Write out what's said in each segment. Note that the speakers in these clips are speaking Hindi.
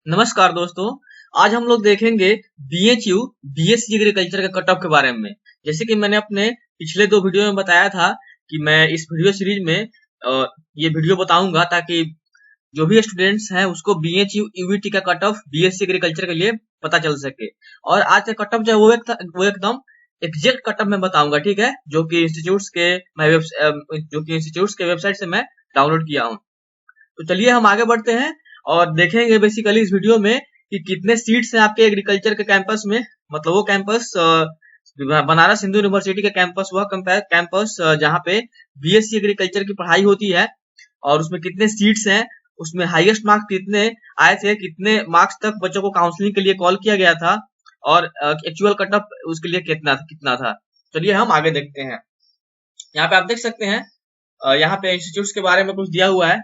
नमस्कार दोस्तों। आज हम लोग देखेंगे बीएचयू बीएससी एग्रीकल्चर के कट ऑफ के बारे में। जैसे कि मैंने अपने पिछले 2 वीडियो में बताया था कि मैं इस वीडियो सीरीज में ये वीडियो बताऊंगा ताकि जो भी स्टूडेंट्स हैं उसको बीएचयू यूवीटी का कट ऑफ बीएससी एग्रीकल्चर के लिए पता चल सके। और आज का कट ऑफ जो है वो एकदम एग्जैक्ट कट ऑफ मैं बताऊंगा, ठीक है, जो कि इंस्टीट्यूट्स के वेबसाइट से मैं डाउनलोड किया हूँ। तो चलिए हम आगे बढ़ते हैं और देखेंगे बेसिकली इस वीडियो में कि कितने सीट्स हैं आपके एग्रीकल्चर के कैंपस में। मतलब वो कैंपस बनारस हिंदू यूनिवर्सिटी का कैंपस, वह कैंपस जहाँ पे बीएससी एग्रीकल्चर की पढ़ाई होती है। और उसमें कितने सीट्स हैं, उसमें हाईएस्ट मार्क्स कितने आए थे, कितने मार्क्स तक बच्चों को काउंसलिंग के लिए कॉल किया गया था और एक्चुअल कट ऑफ उसके लिए कितना था। चलिए हम आगे देखते हैं। यहाँ पे आप देख सकते हैं, यहाँ पे इंस्टीट्यूट्स के बारे में कुछ दिया हुआ है।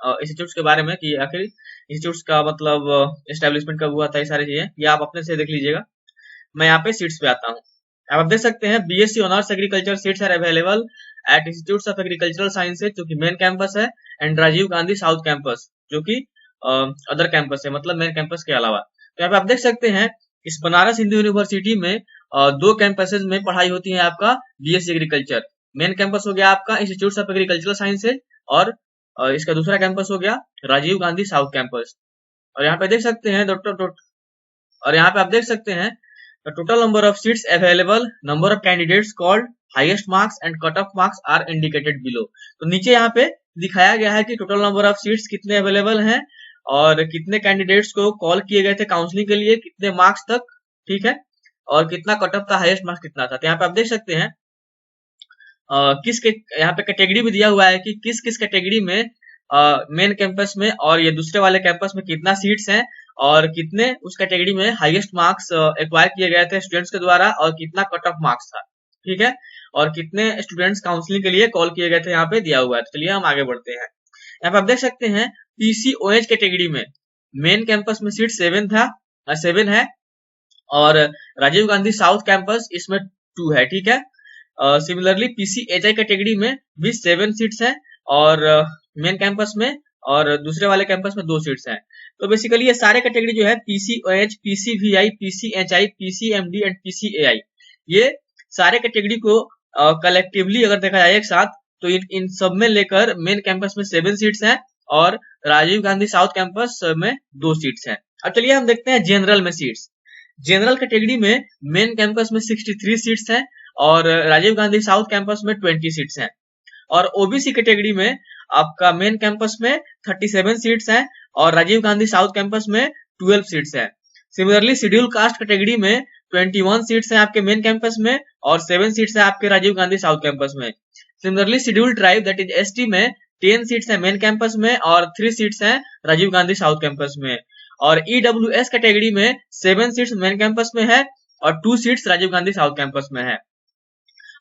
इंस्टीट्यूट्स के बारे में कि आखिर इंस्टीट्यूट्स का मतलब एस्टेब्लिशमेंट कब हुआ था, ये सारी चीजें ये आप अपने से देख लीजिएगा। मैं यहाँ पे सीट्स पे आता हूँ। आप देख सकते हैं BSc honours agriculture seats are available at institutes of agricultural sciences, जो कि मेन कैंपस है, and Rajiv Gandhi south campus, जो कि अदर कैंपस है, मतलब मेन कैंपस के अलावा। तो यहाँ पे आप देख सकते हैं इस बनारस हिंदू यूनिवर्सिटी में 2 कैंपसेज में पढ़ाई होती है आपका बीएससी एग्रीकल्चर। मेन कैंपस हो गया आपका इंस्टीट्यूट ऑफ एग्रीकल्चरल साइंसेज और इसका दूसरा कैंपस हो गया राजीव गांधी साउथ कैंपस। और यहाँ पे देख सकते हैं और यहाँ पे आप देख सकते हैं total number of seats available, number of candidates called, highest marks and cut off marks are indicated below. तो नीचे यहाँ पे दिखाया गया है कि टोटल नंबर ऑफ सीट्स कितने अवेलेबल हैं और कितने कैंडिडेट्स को कॉल किए गए थे काउंसलिंग के लिए, कितने मार्क्स तक, ठीक है, और कितना कट ऑफ था, हाईएस्ट मार्क्स कितना था। तो यहाँ पे आप देख सकते हैं यहाँ पे कैटेगरी भी दिया हुआ है कि किस किस कैटेगरी में मेन कैंपस में और ये दूसरे वाले कैंपस में कितना सीट्स हैं और कितने उस कैटेगरी में हाईएस्ट मार्क्स एक्वायर किए गए थे स्टूडेंट्स के द्वारा और कितना कट ऑफ मार्क्स था, ठीक है, और कितने स्टूडेंट्स काउंसलिंग के लिए कॉल किए गए थे, यहाँ पे दिया हुआ है। तो चलिए हम आगे बढ़ते हैं। यहाँ पे आप देख सकते हैं पीसीओएच कैटेगरी में मेन कैंपस में सीट 7 है और राजीव गांधी साउथ कैंपस इसमें 2 है, ठीक है। सिमिलरली पीसीएचआई कैटेगरी में भी 7 सीट्स हैं और मेन कैंपस में और दूसरे वाले कैंपस में 2 सीट्स हैं। तो बेसिकली ये सारे कैटेगरी जो है पीसीओएच, पीसीवीआई, पीसीएचआई, पीसीएमडी एंड पीसीएआई, ये सारे कैटेगरी को कलेक्टिवली अगर देखा जाए एक साथ तो इन सब में लेकर मेन कैंपस में 7 सीट्स हैं और राजीव गांधी साउथ कैंपस में 2 सीट्स हैं। अब चलिए हम देखते हैं जनरल में सीट्स। जनरल कैटेगरी में मेन कैंपस में 63 सीट्स हैं और राजीव गांधी साउथ कैंपस में 20 सीट्स हैं। और ओबीसी कैटेगरी में आपका मेन कैंपस में 37 सीट्स हैं और राजीव गांधी साउथ कैंपस में 12 सीट्स हैं। सिमिलरली शेड्यूल कास्ट कैटेगरी में 21 सीट्स हैं आपके मेन कैंपस में और 7 सीट्स हैं आपके राजीव गांधी साउथ कैंपस में। Similarly schedule tribe that is ST में 10 सीट्स हैं मेन कैंपस में और 3 सीट्स हैं राजीव गांधी साउथ कैंपस में। और ईडब्ल्यूएस कैटेगरी में 7 सीट्स मेन कैंपस में है और 2 seats Rajiv Gandhi south campus में है।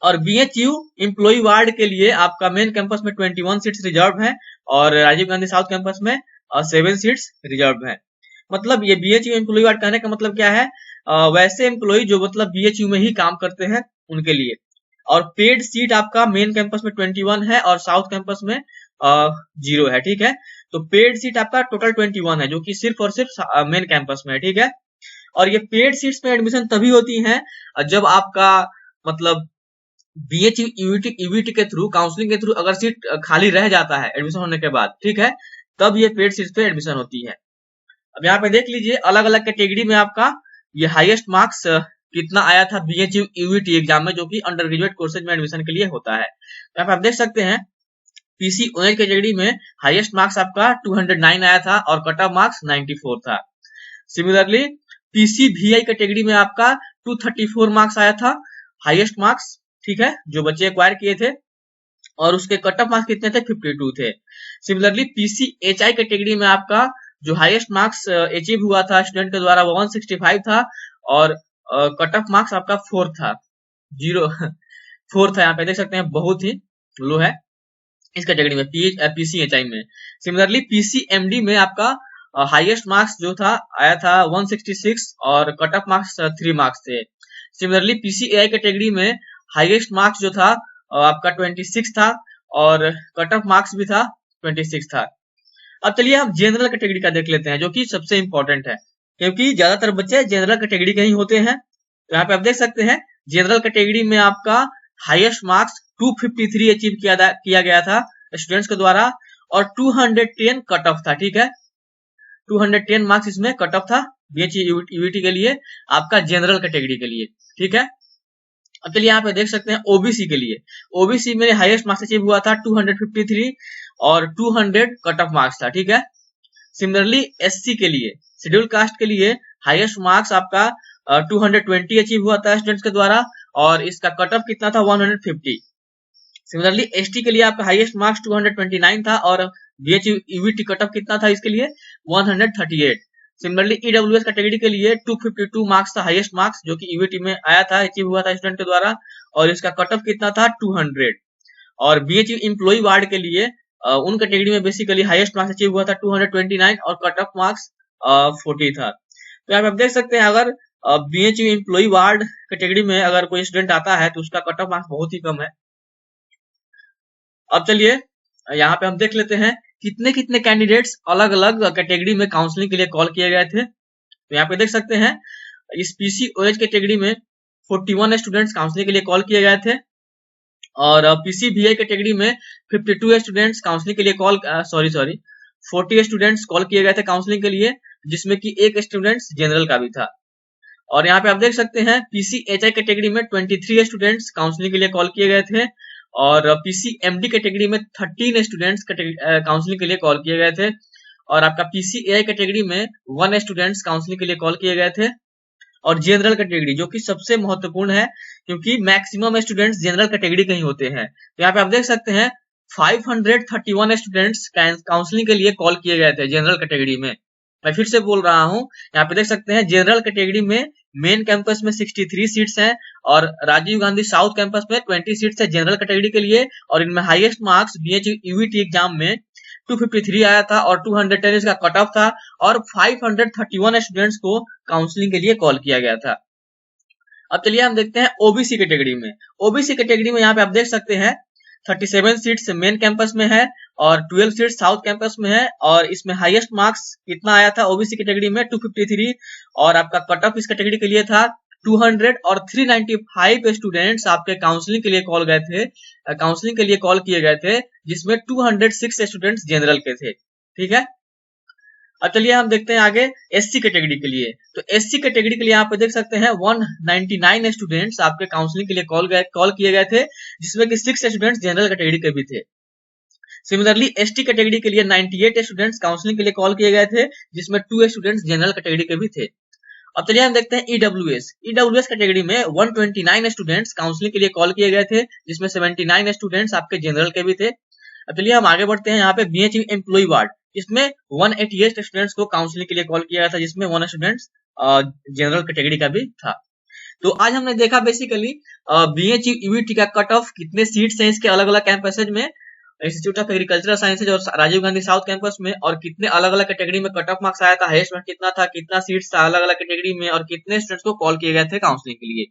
और बीएचयू एम्प्लॉय वार्ड के लिए आपका मेन कैंपस में 21 सीट्स रिजर्व है और राजीव गांधी साउथ कैंपस में 7 सीट्स रिजर्व है। मतलब ये बीएचयू एम्प्लॉय वार्ड कहने का मतलब क्या है, वैसे एम्प्लॉय जो मतलब बीएचयू में ही काम करते हैं उनके लिए। और पेड सीट आपका मेन कैंपस में 21 है और साउथ कैंपस में 0 है, ठीक है। तो पेड सीट आपका टोटल 21 है जो कि सिर्फ और सिर्फ मेन कैंपस में है, ठीक है। और ये पेड सीट्स में एडमिशन तभी होती है जब आपका मतलब बीएचयू यूवीटी के थ्रू, काउंसलिंग के थ्रू अगर सीट खाली रह जाता है एडमिशन होने के बाद, ठीक है, तब ये पेड सीट पे एडमिशन होती है। अब यहाँ पे देख लीजिए अलग अलग कैटेगरी में आपका ये हाईएस्ट मार्क्स कितना आया था बीएचयू यूवीटी एग्जाम में, जो कि अंडर ग्रेजुएट कोर्सेज में एडमिशन के लिए होता है। यहाँ पे आप देख सकते हैं पीसीओएच कैटेगरी में हाईएस्ट मार्क्स आपका 209 आया था और कट ऑफ मार्क्स 94 था। सिमिलरली पीसीवीआई कैटेगरी में आपका 234 मार्क्स आया था हाईएस्ट मार्क्स, ठीक है, जो बच्चे एक्वायर किए थे, और उसके कट ऑफ मार्क्स कितने थे, 52 थे। सिमिलरली पीसीएचआई कैटेगरी में आपका जो हाईएस्ट मार्क्स अचीव हुआ था स्टूडेंट के द्वारा वो 165 था और कट ऑफ मार्क्स आपका 4 था, 4 था। यहाँ पे देख सकते हैं बहुत ही लो है इस कैटेगरी में पीसीएचआई में। सिमिलरली पीसीएमडी में आपका हाईएस्ट मार्क्स जो था आया था 166 और कट ऑफ मार्क्स 3 मार्क्स थे। सिमिलरली पीसीएआई कैटेगरी में हाईएस्ट मार्क्स जो था आपका 26 था और कट ऑफ मार्क्स भी था 26 था। अब चलिए हम जनरल कैटेगरी का देख लेते हैं, जो कि सबसे इंपॉर्टेंट है, क्योंकि ज्यादातर बच्चे जनरल कैटेगरी के ही होते हैं। तो यहाँ पे आप देख सकते हैं जनरल कैटेगरी में आपका हाईएस्ट मार्क्स 253 अचीव किया गया था स्टूडेंट्स के द्वारा, और 210 कट ऑफ था। ठीक है, 210 मार्क्स इसमें कट ऑफ था बीएचयू यूईटी के लिए, आपका जनरल कैटेगरी के लिए। ठीक है, अब चलिए यहाँ पे देख सकते हैं ओबीसी के लिए, ओबीसी में हाईएस्ट मार्क्स अचीव हुआ था 253 और 200 कट ऑफ मार्क्स था। ठीक है, सिमिलरली एससी के लिए, शेड्यूल कास्ट के लिए हाईएस्ट मार्क्स आपका 220 अचीव हुआ था स्टूडेंट्स के द्वारा, और इसका कट ऑफ कितना था 150। सिमिलरली एसटी के लिए आपका हाईएस्ट मार्क्स 229 था, और बीएचयू यूईटी कट ऑफ कितना था इसके लिए 138। सिमिलरली ईडब्ल्यूएस कैटेगरी के लिए 252 मार्क्स था हाईएस्ट मार्क्स, जो कि यूईटी में आया था, अचीव हुआ था स्टूडेंट के द्वारा, और इसका कट ऑफ कितना था 200। और बीएचयू एम्प्लॉय वार्ड के लिए उन कैटेगरी में बेसिकली हाईएस्ट मार्क्स अचीव हुआ था 229 और कट ऑफ मार्क्स 40 था। तो यहाँ पे आप देख सकते हैं अगर बीएचयू एम्प्लॉय वार्ड कैटेगरी में अगर कोई स्टूडेंट आता है तो उसका कट ऑफ मार्क्स बहुत ही कम है। अब चलिए यहाँ पे हम देख लेते हैं कितने कितने कैंडिडेट्स अलग अलग कैटेगरी में काउंसलिंग के लिए कॉल किए गए थे। तो यहाँ पे देख सकते हैं इस पीसीओएच कैटेगरी में 41 स्टूडेंट्स काउंसलिंग के लिए कॉल किए गए थे, और पीसीबीआई कैटेगरी में 52 स्टूडेंट्स काउंसलिंग के लिए 40 स्टूडेंट्स कॉल किए गए थे काउंसलिंग के लिए, जिसमें कि एक स्टूडेंट्स जनरल का भी था। और यहाँ पे आप देख सकते हैं पीसीएचआई कैटेगरी में 23 स्टूडेंट्स काउंसलिंग के लिए कॉल किए गए थे, और पीसीएमडी कैटेगरी में 13 स्टूडेंट्स काउंसलिंग के लिए कॉल किए गए थे, और आपका पीसीएआई कैटेगरी में 1 स्टूडेंट्स काउंसलिंग के लिए कॉल किए गए थे। और जनरल कैटेगरी जो कि सबसे महत्वपूर्ण है, क्योंकि मैक्सिमम स्टूडेंट्स जनरल कैटेगरी के ही होते हैं। तो यहाँ पे आप देख सकते हैं 531 स्टूडेंट्स काउंसलिंग के लिए कॉल किए गए थे जनरल कैटेगरी में। मैं फिर से बोल रहा हूँ, यहाँ पे देख सकते हैं जनरल कैटेगरी में मेन कैंपस में 63 सीट्स हैं, और राजीव गांधी साउथ कैंपस में 20 सीट्स है जनरल कैटेगरी के लिए, और इनमें highest marks BHU UET exam में 253 आया था, और 210 इसका कट ऑफ था, और 531 स्टूडेंट्स को काउंसलिंग के लिए कॉल किया गया था। अब चलिए हम देखते हैं ओबीसी कैटेगरी में। ओबीसी कैटेगरी में यहाँ पे आप देख सकते हैं 37 सीट्स मेन कैंपस में है, और 12 सीट्स साउथ कैंपस में है, और इसमें हाईएस्ट मार्क्स कितना आया था ओबीसी कैटेगरी में 253, और आपका कट ऑफ इस कैटेगरी के लिए था 200, और 395 स्टूडेंट्स आपके काउंसलिंग के लिए कॉल गए थे, काउंसलिंग के लिए कॉल किए गए थे, जिसमें 206 स्टूडेंट्स जनरल के थे। ठीक है, अब चलिए हम देखते हैं आगे एससी कैटेगरी के लिए। तो एससी कैटेगरी के लिए यहाँ पे देख सकते हैं 199 स्टूडेंट्स आपके काउंसलिंग के लिए कॉल किए गए थे, जिसमें कि 6 स्टूडेंट्स जनरल कैटेगरी के भी थे। सिमिलरली एसटी कैटेगरी के लिए 98 स्टूडेंट्स काउंसलिंग के लिए कॉल किए गए थे, जिसमें 2 स्टूडेंट्स जनरल कैटेगरी के भी थे। अब चलिए हम देखते हैं ईडब्ल्यूएस कैटेगरी में 129 स्टूडेंट्स काउंसलिंग के लिए कॉल किए गए थे, जिसमें 79 स्टूडेंट्स आपके जनरल के भी थे। अब चलिए हम आगे बढ़ते हैं यहाँ पे बीएचयू एम्प्लॉय वार्ड, इसमें 188 स्टूडेंट्स को काउंसलिंग के लिए कॉल किया गया था, जिसमें 1 स्टूडेंट्स जनरल कैटेगरी का भी था। तो आज हमने देखा बेसिकली बीएचयू यूईटी का कट ऑफ, कितने सीट्स हैं इसके अलग अलग कैंपसेज में, इंस्टीट्यूट ऑफ एग्रीकल्चरल साइंसेज और राजीव गांधी साउथ कैंपस में, और कितने अलग अलग कैटेगरी में कट ऑफ मार्क्स आया था, हाईएस्ट मार्क्स कितना था, कितना सीट्स था अलग अलग कैटेगरी में, और कितने स्टूडेंट्स को कॉल किए गए थे काउंसलिंग के लिए।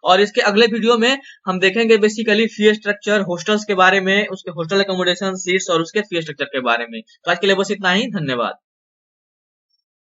और इसके अगले वीडियो में हम देखेंगे बेसिकली फी स्ट्रक्चर, हॉस्टल्स के बारे में, उसके हॉस्टल एकोमोडेशन, सीट्स और उसके फी स्ट्रक्चर के बारे में। तो आज के लिए बस इतना ही, धन्यवाद।